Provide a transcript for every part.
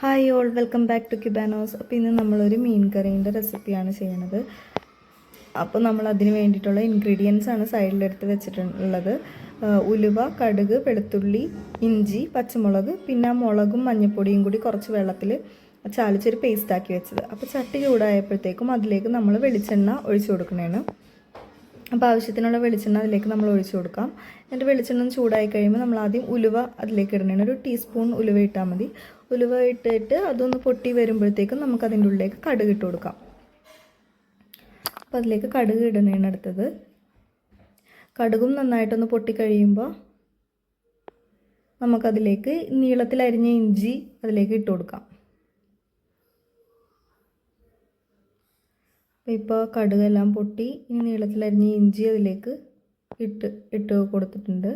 Hi all, welcome back to Cubanos. അപ്പോൾ ഇന്ന് നമ്മളൊരു മീൻ കറീൻ്റെ റെസിപ്പിയാണ് ചെയ്യണത്. അപ്പോൾ നമ്മൾ അതിന് വേണ്ടിയിട്ടുള്ള ഇൻഗ്രീഡിയൻസ് ആണ് സൈഡിലെടുത്ത് വെച്ചിട്ടുള്ളത്. ഉലുവ, കടുക്, വെളുത്തുള്ളി, ഇഞ്ചി, പച്ചമുളക്, പിന്നെ മുളകും മഞ്ഞൾപ്പൊടിയും കൂടി കുറച്ച് വെള്ളത്തിൽ ചാലിച്ചൊരു പേസ്റ്റാക്കി വെച്ചത്. അപ്പോൾ ചട്ടി ചൂടായപ്പോഴത്തേക്കും അതിലേക്ക് നമ്മൾ വെളിച്ചെണ്ണ ഒഴിച്ചു കൊടുക്കണേണ്. അപ്പോൾ ആവശ്യത്തിനുള്ള വെളിച്ചെണ്ണ അതിലേക്ക് നമ്മൾ ഒഴിച്ചു കൊടുക്കാം. എന്നിട്ട് വെളിച്ചെണ്ണ ചൂടായി കഴിയുമ്പോൾ നമ്മൾ ആദ്യം ഉലുവ അതിലേക്ക് ഇടണേണ്. ഒരു ടീസ്പൂൺ ഉലുവ ഇട്ടാൽ മതി. ഉലുവ ഇട്ടിട്ട് അതൊന്ന് പൊട്ടി വരുമ്പോഴത്തേക്കും നമുക്ക് അതിൻ്റെ ഉള്ളിലേക്ക് കടുക് ഇട്ട് കൊടുക്കാം. അപ്പോൾ അതിലേക്ക് കടുക് ഇടണേണ് അടുത്തത്. കടുകും നന്നായിട്ടൊന്ന് പൊട്ടി കഴിയുമ്പോൾ നമുക്കതിലേക്ക് നീളത്തിലരിഞ്ഞ ഇഞ്ചി അതിലേക്ക് ഇട്ട് കൊടുക്കാം. ഇപ്പോൾ കടുകെല്ലാം പൊട്ടി ഇനി നീളത്തിലരിഞ്ഞ ഇഞ്ചി അതിലേക്ക് ഇട്ട് കൊടുത്തിട്ടുണ്ട്.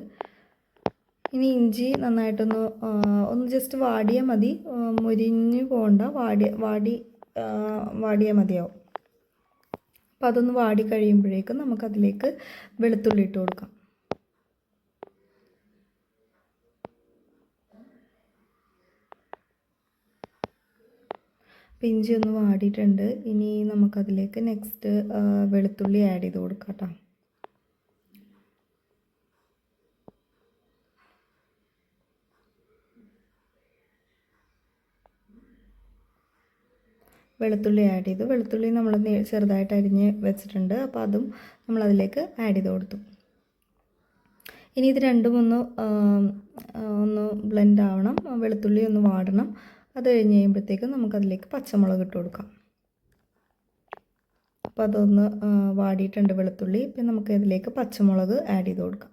ഇനി ഇഞ്ചി നന്നായിട്ടൊന്ന് ജസ്റ്റ് വാടിയാൽ മതി, മുരിഞ്ഞു പോകണ്ട, വാടിയാൽ മതിയാവും. അപ്പോൾ അതൊന്ന് വാടി കഴിയുമ്പോഴേക്കും നമുക്കതിലേക്ക് വെളുത്തുള്ളി ഇട്ട് കൊടുക്കാം. അപ്പോൾ ഇഞ്ചി ഒന്ന് വാടിയിട്ടുണ്ട്. ഇനി നമുക്കതിലേക്ക് നെക്സ്റ്റ് വെളുത്തുള്ളി ആഡ് ചെയ്ത് കൊടുക്കാം കേട്ടോ. വെളുത്തുള്ളി ആഡ് ചെയ്തു. വെളുത്തുള്ളി നമ്മൾ ചെറുതായിട്ട് അരിഞ്ഞ് വെച്ചിട്ടുണ്ട്. അപ്പോൾ അതും നമ്മളതിലേക്ക് ആഡ് ചെയ്ത് കൊടുത്തു. ഇനി ഇത് രണ്ടും ഒന്ന് ബ്ലെൻഡ് ആവണം. വെളുത്തുള്ളി ഒന്ന് വാടണം. അത് കഴിഞ്ഞ് കഴിയുമ്പോഴത്തേക്കും നമുക്കതിലേക്ക് പച്ചമുളക് ഇട്ട് കൊടുക്കാം. അപ്പോൾ അതൊന്ന് വാടിയിട്ടുണ്ട് വെളുത്തുള്ളി. പിന്നെ നമുക്ക് ഇതിലേക്ക് പച്ചമുളക് ആഡ് ചെയ്ത് കൊടുക്കാം.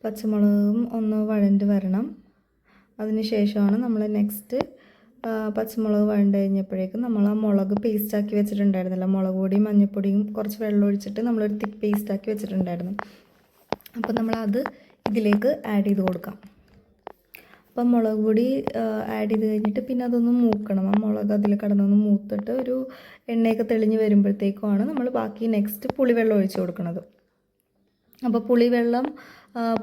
പച്ചമുളകും ഒന്ന് വഴണ്ട് വരണം. അതിന് ശേഷമാണ് നമ്മൾ നെക്സ്റ്റ് പച്ചമുളക് വഴണ്ട് കഴിഞ്ഞപ്പോഴേക്കും നമ്മൾ ആ മുളക് പേസ്റ്റാക്കി വെച്ചിട്ടുണ്ടായിരുന്നില്ല, മുളക് പൊടിയും മഞ്ഞൾപ്പൊടിയും കുറച്ച് വെള്ളം ഒഴിച്ചിട്ട് നമ്മളൊരു തിക്ക് പേസ്റ്റാക്കി വെച്ചിട്ടുണ്ടായിരുന്നു. അപ്പോൾ നമ്മളത് ഇതിലേക്ക് ആഡ് ചെയ്ത് കൊടുക്കാം. അപ്പം മുളക് പൊടി ആഡ് ചെയ്ത് കഴിഞ്ഞിട്ട് പിന്നെ അതൊന്ന് മൂക്കണം. ആ മുളക് അതിൽ കിടന്നൊന്ന് മൂത്തിട്ട് ഒരു എണ്ണയൊക്കെ തെളിഞ്ഞ് വരുമ്പോഴത്തേക്കുമാണ് നമ്മൾ ബാക്കി നെക്സ്റ്റ് പുളിവെള്ളം ഒഴിച്ച് കൊടുക്കുന്നത്. അപ്പോൾ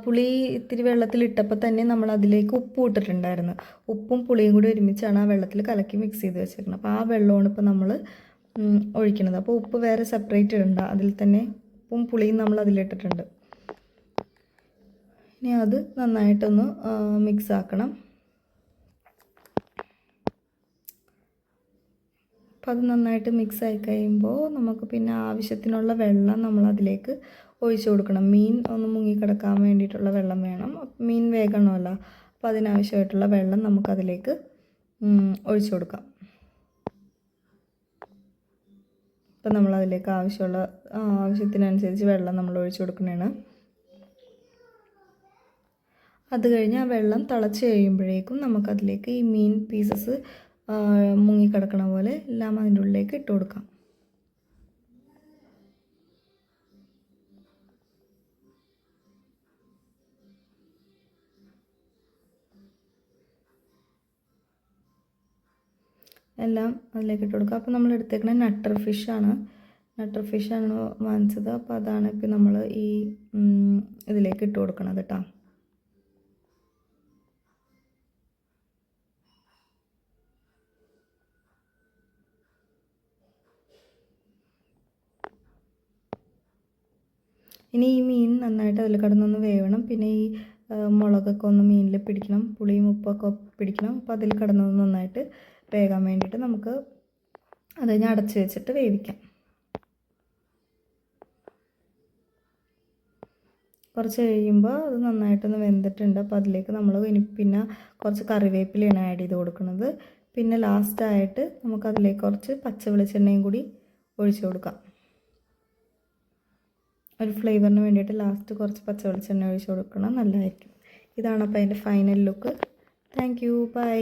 പുളി ഇത്തിരി വെള്ളത്തിലിട്ടപ്പോൾ തന്നെ നമ്മൾ അതിലേക്ക് ഉപ്പ് ഇട്ടിട്ടുണ്ടായിരുന്നു. ഉപ്പും പുളിയും കൂടി ഒരുമിച്ചാണ് ആ വെള്ളത്തിൽ കലക്കി മിക്സ് ചെയ്ത് വെച്ചേക്കുന്നത്. അപ്പോൾ ആ വെള്ളമാണ് ഇപ്പോൾ നമ്മൾ ഒഴിക്കുന്നത്. അപ്പോൾ ഉപ്പ് വേറെ സെപ്പറേറ്റ് ഇടണ്ട, അതിൽ തന്നെ ഉപ്പും പുളിയും നമ്മൾ അതിലിട്ടിട്ടുണ്ട്. ഇനി അത് നന്നായിട്ടൊന്ന് മിക്സ് ആക്കണം. അപ്പോൾ അത് നന്നായിട്ട് മിക്സ് ആയി കഴിയുമ്പോൾ നമുക്ക് പിന്നെ ആവശ്യത്തിനുള്ള വെള്ളം നമ്മൾ അതിലേക്ക് ഒഴിച്ചു കൊടുക്കണം. മീൻ ഒന്ന് മുങ്ങിക്കിടക്കാൻ വേണ്ടിയിട്ടുള്ള വെള്ളം വേണം. മീൻ വേഗണമല്ലോ, അപ്പോൾ അതിനാവശ്യമായിട്ടുള്ള വെള്ളം നമുക്കതിലേക്ക് ഒഴിച്ചു കൊടുക്കാം. അപ്പോൾ നമ്മളതിലേക്ക് ആവശ്യത്തിനനുസരിച്ച് വെള്ളം നമ്മൾ ഒഴിച്ചു കൊടുക്കുന്നതാണ്. അത് കഴിഞ്ഞ് ആ വെള്ളം തിളച്ച് കഴിയുമ്പോഴേക്കും നമുക്കതിലേക്ക് ഈ മീൻ പീസസ് മുങ്ങിക്കിടക്കണ പോലെ എല്ലാം അതിൻ്റെ ഉള്ളിലേക്ക് ഇട്ട് കൊടുക്കാം. എല്ലാം അതിലേക്ക് ഇട്ട് കൊടുക്കുക. അപ്പോൾ നമ്മൾ എടുത്തേക്കണ നട്ടർ ഫിഷാണ് വാങ്ങിച്ചത്. അപ്പോൾ അതാണ് ഇപ്പോൾ നമ്മൾ ഈ ഇതിലേക്ക് ഇട്ട് കൊടുക്കണത് കേട്ടോ. ഇനി ഈ മീൻ നന്നായിട്ട് അതിൽ കിടന്നൊന്ന് വേവണം. പിന്നെ ഈ മുളകൊക്കെ ഒന്ന് മീനിൽ പിടിക്കണം, പുളിയും ഉപ്പൊക്കെ പിടിക്കണം. അപ്പോൾ അതിൽ കിടന്നൊന്ന് നന്നായിട്ട് വേകാൻ വേണ്ടിയിട്ട് നമുക്ക് അത് കഴിഞ്ഞ് അടച്ച് വെച്ചിട്ട് വേവിക്കാം. കുറച്ച് കഴിയുമ്പോൾ അത് നന്നായിട്ടൊന്ന് വെന്തിട്ടുണ്ട്. അപ്പോൾ അതിലേക്ക് നമ്മൾ പിന്നെ കുറച്ച് കറിവേപ്പിലയാണ് ആഡ് ചെയ്ത് കൊടുക്കുന്നത്. പിന്നെ ലാസ്റ്റായിട്ട് നമുക്കതിലേക്ക് കുറച്ച് പച്ച വെളിച്ചെണ്ണയും കൂടി ഒഴിച്ചു കൊടുക്കാം. ഒരു ഫ്ലേവറിന് വേണ്ടിയിട്ട് ലാസ്റ്റ് കുറച്ച് പച്ച വെളിച്ചെണ്ണ ഒഴിച്ച് കൊടുക്കണം, നല്ലതായിരിക്കും. ഇതാണ് അപ്പോൾ അതിൻ്റെ final look. Thank you, by.